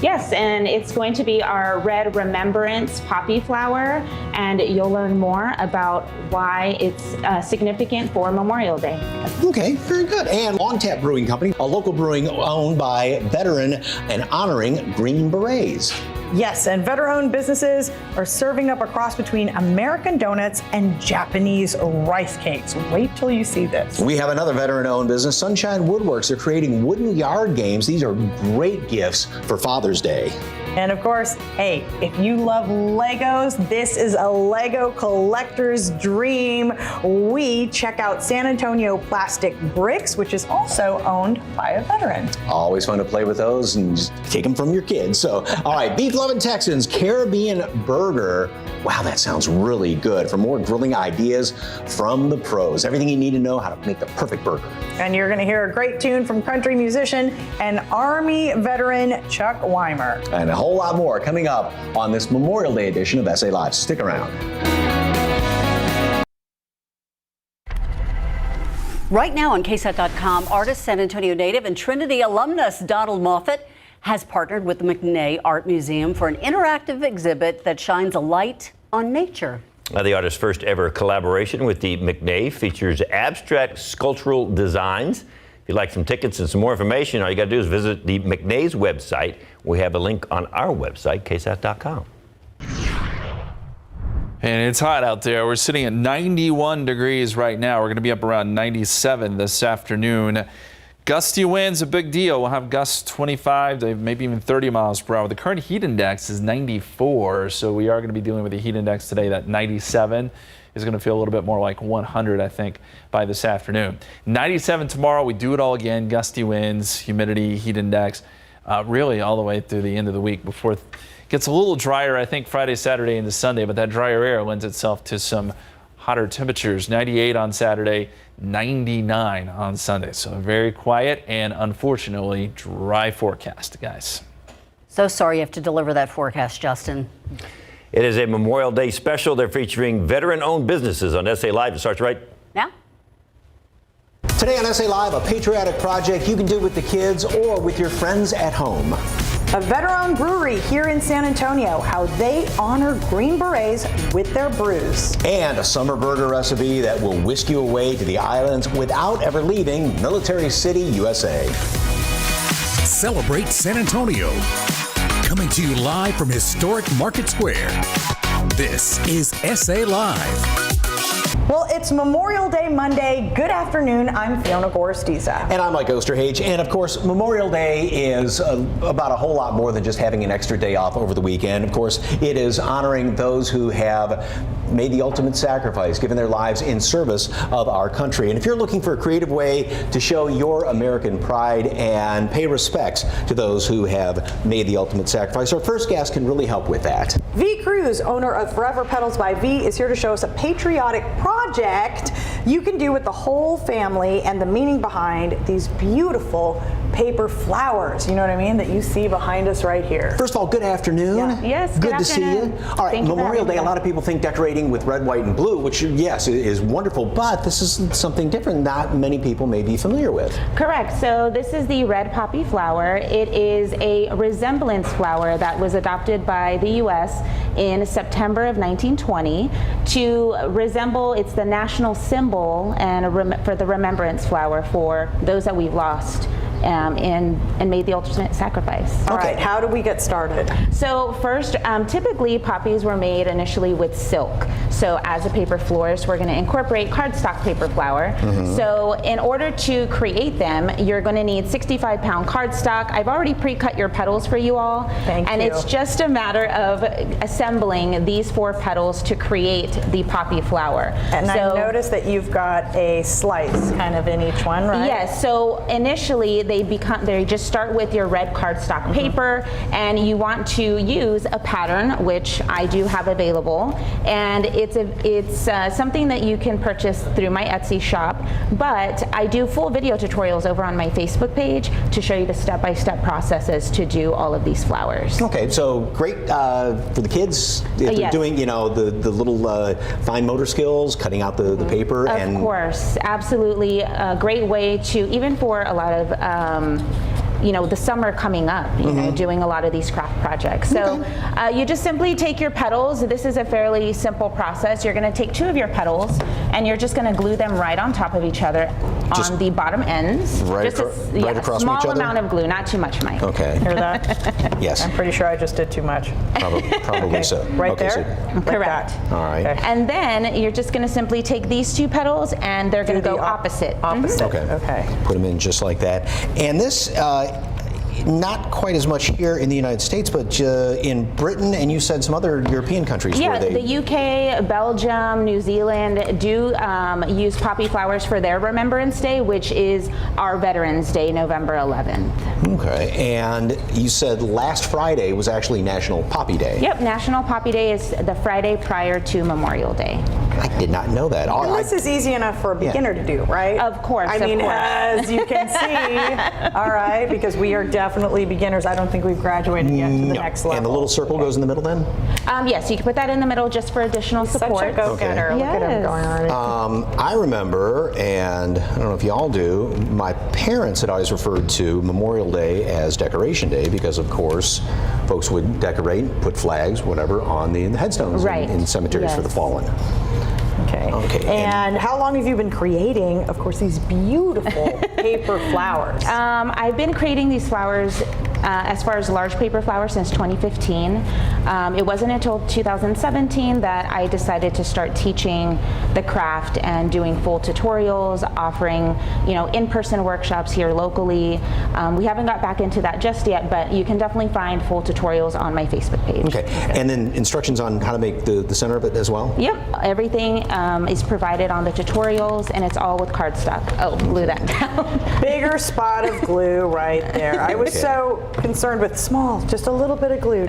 Yes, and it's going to be our Red Remembrance poppy flower, and you'll learn more about why it's significant for Memorial Day. Okay, very good. And Long Tap Brewing Company, a local brewing owned by veteran and honoring Green Berets. Yes, and veteran-owned businesses are serving up a cross between American donuts and Japanese rice cakes. Wait till you see this. We have another veteran-owned business, Sunshine Woodworks. They're creating wooden yard games. These are great gifts for Father's Day. And of course, hey, if you love Legos, this is a Lego collector's dream. We check out San Antonio Plastic Bricks, which is also owned by a veteran. Always fun to play with those and just take them from your kids. So, all right, beef-loving Texans, Caribbean Burger. Wow, that sounds really good. For more grilling ideas from the pros, everything you need to know how to make the perfect burger. And you're going to hear a great tune from country musician and Army veteran Chuck Weimer. And a whole lot more coming up on this Memorial Day edition of SA Live. Stick around. Right now on KSAT.com, artist, San Antonio native, and Trinity alumnus Donald Moffat has partnered with the McNay Art Museum for an interactive exhibit that shines a light on nature. The artist's first ever collaboration with the McNay features abstract sculptural designs. If you'd like some tickets and some more information, all you got to do is visit the McNay's website. We have a link on our website, KSAT.com. And it's hot out there. We're sitting at 91 degrees right now. We're going to be up around 97 this afternoon. Gusty winds, a big deal. We'll have gusts 25 to maybe even 30 miles per hour. The current heat index is 94, so we are going to be dealing with a heat index today. That 97 is going to feel a little bit more like 100, I think, by this afternoon. 97 tomorrow. We do it all again. Gusty winds, humidity, heat index, really all the way through the end of the week before it gets a little drier, I think, Friday, Saturday, into Sunday. But that drier air lends itself to some hotter temperatures. 98 on Saturday, 99 on Sunday. So very quiet and unfortunately dry forecast, guys. So sorry you have to deliver that forecast, Justin. It is a Memorial Day special. They're featuring veteran-owned businesses on SA Live. It starts right now. Today on SA Live, a patriotic project you can do with the kids or with your friends at home. A veteran brewery here in San Antonio, how they honor Green Berets with their brews. And a summer burger recipe that will whisk you away to the islands without ever leaving Military City, USA. Celebrate San Antonio. Coming to you live from historic Market Square. This is SA Live. Well, it's Memorial Day Monday. Good afternoon. I'm Fiona Goristiza. And I'm Mike Osterhage. And of course, Memorial Day is about a whole lot more than just having an extra day off over the weekend. Of course, it is honoring those who have made the ultimate sacrifice, given their lives in service of our country. And if you're looking for a creative way to show your American pride and pay respects to those who have made the ultimate sacrifice, our first guest can really help with that. V. Cruz, owner of Forever Petals by V, is here to show us a patriotic project you can do with the whole family and the meaning behind these beautiful paper flowers, you know what I mean, that you see behind us right here. First of all, good afternoon. Yeah. Yes, good to see you. All right, Memorial Day, a lot of people think decorating with red, white, and blue, which, yes, is wonderful, but this is something different not many people may be familiar with. Correct. So this is the red poppy flower. It is a resemblance flower that was adopted by the U.S. in September of 1920 to resemble, it's the national symbol and for the remembrance flower for those that we've lost and made the ultimate sacrifice. All right, how do we get started? So first, typically poppies were made initially with silk. So as a paper florist, we're going to incorporate cardstock paper flower. So in order to create them, you're going to need 65-pound cardstock. I've already pre-cut your petals for you all. Thank and you. It's just a matter of assembling these 4 petals to create the poppy flower. And I noticed that you've got a slice kind of in each one, right? Yes, so initially they just start with your red cardstock paper, and you want to use a pattern, which I do have available, and it's something that you can purchase through my Etsy shop, but I do full video tutorials over on my Facebook page to show you the step-by-step processes to do all of these flowers. Okay, so great for the kids if they're doing, you know, the little fine motor skills, cutting out the paper. Of course, absolutely. A great way to, even for a lot of you know, the summer coming up, you know, doing a lot of these craft projects. So you just simply take your petals. This is a fairly simple process. You're going to take 2 of your petals and you're just going to glue them right on top of each other on the bottom ends. Right, just right across from each small other? amount of glue, not too much, Mike. Okay. Hear that? Yes. I'm pretty sure I just did too much. Probably so. Right okay, there? So, Correct. all right. Okay. And then you're just going to simply take these 2 petals and they're going to go opposite. Opposite. Okay. Put them in just like that. And this, not quite as much here in the United States, but in Britain, and you said some other European countries. Yeah, where they... the UK, Belgium, New Zealand do use poppy flowers for their Remembrance Day, which is our Veterans Day, November 11th. Okay, and you said last Friday was actually National Poppy Day. Yep, National Poppy Day is the Friday prior to Memorial Day. I did not know that. And this is easy enough for a beginner to do, right? Of course. I mean, as you can see, all right, because we are definitely beginners. I don't think we've graduated yet to the next level. And the little circle goes in the middle then? Yes, you can put that in the middle just for additional support. Such a go-getter. Okay. Look at him going already. I remember, and I don't know if y'all do, my parents had always referred to Memorial Day as Decoration Day because, of course, folks would decorate, put flags, whatever, on the headstones in cemeteries for the fallen. Okay. And how long have you been creating, of course, these beautiful paper flowers? I've been creating these flowers as far as large paper flowers since 2015. It wasn't until 2017 that I decided to start teaching the craft and doing full tutorials, offering, you know, in-person workshops here locally. We haven't got back into that just yet, but you can definitely find full tutorials on my Facebook page. Okay. And then instructions on how to make the center of it as well? Yep. Everything is provided on the tutorials, and it's all with cardstock. Oh, glue that down. Bigger spot of glue right there. I was so concerned with just a little bit of glue,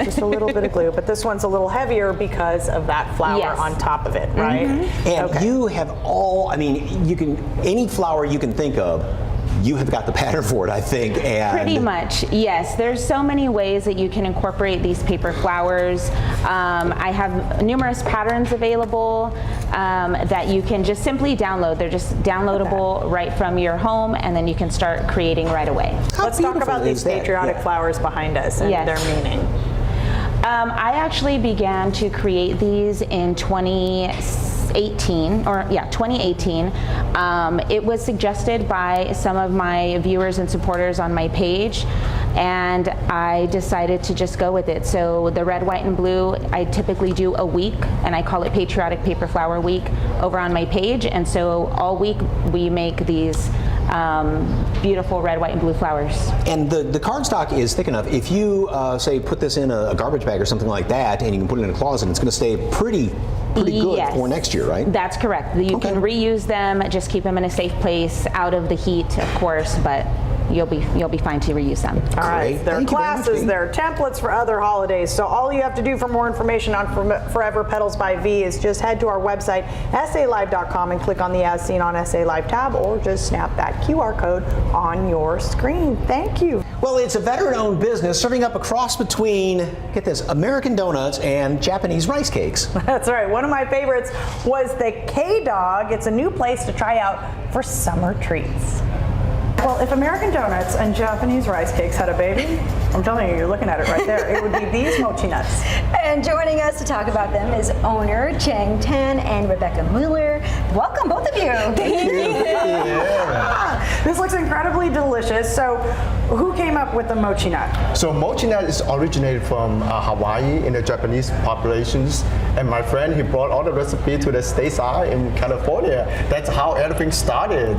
but this one's a little heavier because of that flower on top of it, right? And you have I mean, you can, any flower you can think of, you have got the pattern for it, I think. And pretty much, yes. There's so many ways that you can incorporate these paper flowers. I have numerous patterns available that you can just simply download. They're just downloadable right from your home, and then you can start creating right away. Let's talk about these patriotic flowers behind us and their meaning. I actually began to create these in 2018. It was suggested by some of my viewers and supporters on my page, and I decided to just go with it. So the red, white, and blue, I typically do a week, and I call it Patriotic Paper Flower Week over on my page. And so all week we make these beautiful red, white, and blue flowers. And the cardstock is thick enough. If you say put this in a garbage bag or something like that, and you can put it in a closet, it's going to stay pretty good for next year, right? That's correct. You can reuse them. Just keep them in a safe place, out of the heat, of course, but you'll be fine to reuse them. All right, there are classes, there are templates for other holidays. So all you have to do for more information on Forever Petals by V is just head to our website, salive.com, and click on the As Seen on SA Live tab, or just snap that QR code on your screen. Thank you. Well, it's a veteran-owned business serving up a cross between, get this, American donuts and Japanese rice cakes. That's right. One of my favorites was the K-Dog. It's a new place to try out for summer treats. Well, if American donuts and Japanese rice cakes had a baby, I'm telling you, you're looking at it right there, it would be these Mochi Nuts. And joining us to talk about them is owner Chang Tan and Rebecca Mueller. Welcome, both of you. Thank you. This looks incredibly delicious. So who came up with the mochi nut? So mochi nut is originated from Hawaii in the Japanese populations. And my friend, he brought all the recipe to the stateside in California. That's how everything started.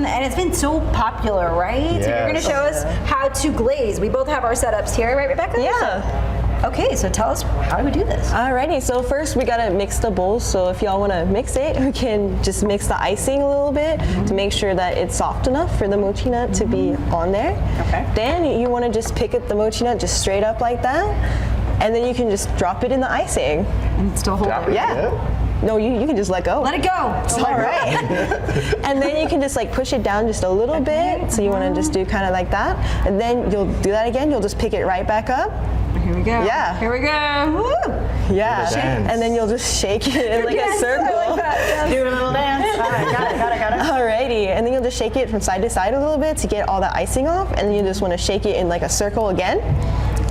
And it's been so popular, right? Yes. So you're going to show us how to glaze. We both have our setups here, right, Rebecca? Yeah. Okay, so tell us, how do we do this? Alrighty, so first we gotta mix the bowl. So if y'all wanna mix it, we can just mix the icing a little bit to make sure that it's soft enough for the mochi nut to be on there. Okay. Then you wanna just pick up the mochi nut just straight up like that. And then you can just drop it in the icing. And still hold it? Yeah. No, you can just let go. Let it go. It's all right. And then you can just like push it down just a little bit. So you wanna just do kind of like that. And then you'll do that again. You'll just pick it right back up. Here we go. Yeah. Here we go. Woo! Yeah. And then you'll just shake it in like a circle. I like that. Do a little dance. All right, got it. Alrighty. And then you'll just shake it from side to side a little bit to get all the icing off. And then you just want to shake it in like a circle again.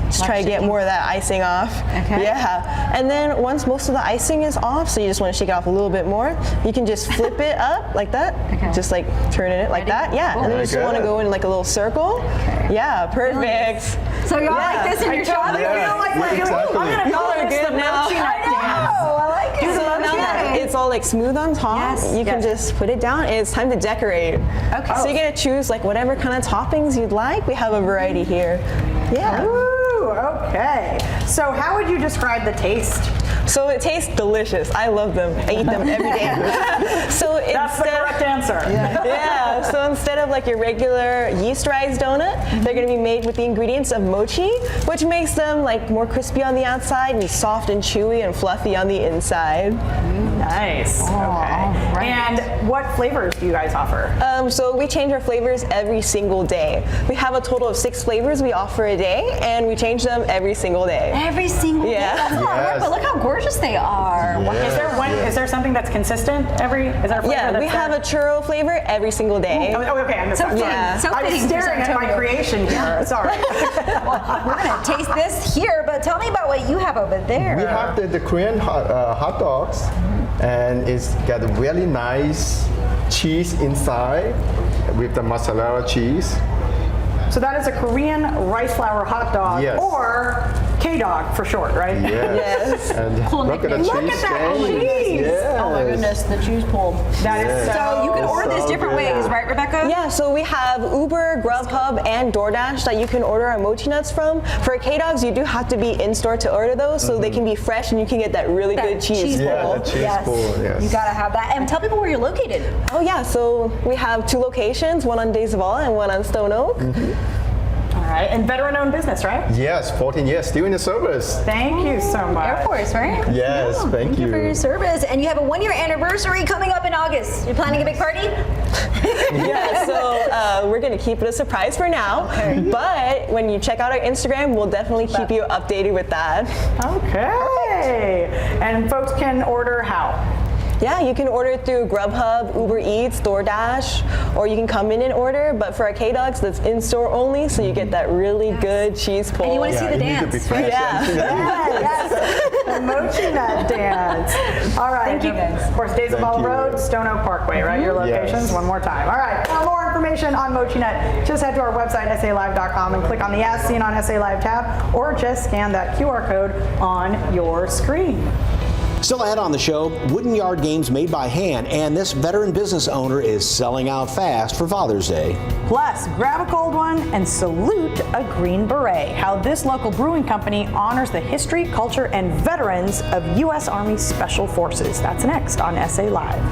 Just try to get more of that icing off. Okay. Yeah. And then once most of the icing is off, so you just want to shake it off a little bit more, you can just flip it up like that. Okay. Just like turning it like that. Yeah. And then you just want to go in like a little circle. Okay. Yeah, perfect. So y'all like this in your shop? I feel like we're doing. I'm gonna Y'all call are this good the now. mochi nut dance. I like it. So now that it's all like smooth on top, you can just put it down and it's time to decorate. Okay. So you're gonna choose like whatever kind of toppings you'd like. We have a variety here. Yeah. Ooh, okay. So how would you describe the taste? So it tastes delicious. I love them. I eat them every day. So That's the correct answer. Yeah. So instead of like your regular yeast rise donut, they're going to be made with the ingredients of mochi, which makes them like more crispy on the outside and soft and chewy and fluffy on the inside. Nice. Okay. Right. And what flavors do you guys offer? So we change our flavors every single day. We have a total of 6 flavors we offer a day, and we change them every single day. Every single day? That's a lot of work, but look how gorgeous they are. Yes. Is there something that's consistent is there a flavor Yeah, we have a churro flavor every single day. Oh, okay. I missed that. Yeah. So I'm staring at my creation here. Sorry. We're going to taste this here, but tell me about what you have over there. We have the Korean hot dogs, and it's got a really nice cheese inside with the mozzarella cheese. So that is a Korean rice flour hot dog, Yes. or K-dog for short, right? Yes. And Cool look at the nickname. cheese. Look at that stain. cheese. Yes. Oh my goodness, the cheese pull. That is So you can order this different ways, right, Rebecca? Yeah, so we have Uber, Grubhub, and DoorDash that you can order our mochi nuts from. For K-Dogs, you do have to be in store to order those, so they can be fresh and you can get that really good cheese pull. Yeah, the cheese pull, yes. You gotta have that. And tell people where you're located. Oh yeah, so we have 2 locations, one on De Zavala and one on Stone Oak. All right, and veteran-owned business, right? Yes, 14 years, still in the service. Thank you so much. Air Force, right? Yes, thank you. For your service. And you have a 1-year anniversary coming up in August. You're planning a big party? Yeah, so we're gonna keep it a surprise for now. Okay. But when you check out our Instagram, we'll definitely keep you updated with that. Okay. And folks can order how? Yeah, you can order through Grubhub, Uber Eats, DoorDash, or you can come in and order. But for our K-Dogs, that's in-store only, so you get that really good cheese pull. And you want to see the dance. Yes. The mochi nut dance. All right. Thank you, guys. Of course, De Zavala Road, Stone Oak Parkway, right? Your locations. Yes. One more time. All right. For more information on Mochi Nut, just head to our website, salive.com, and click on the As Seen on SA Live tab, or just scan that QR code on your screen. Still ahead on the show, wooden yard games made by hand, and this veteran business owner is selling out fast for Father's Day. Plus, grab a cold one and salute a Green Beret. How this local brewing company honors the history, culture, and veterans of U.S. Army Special Forces. That's next on SA Live.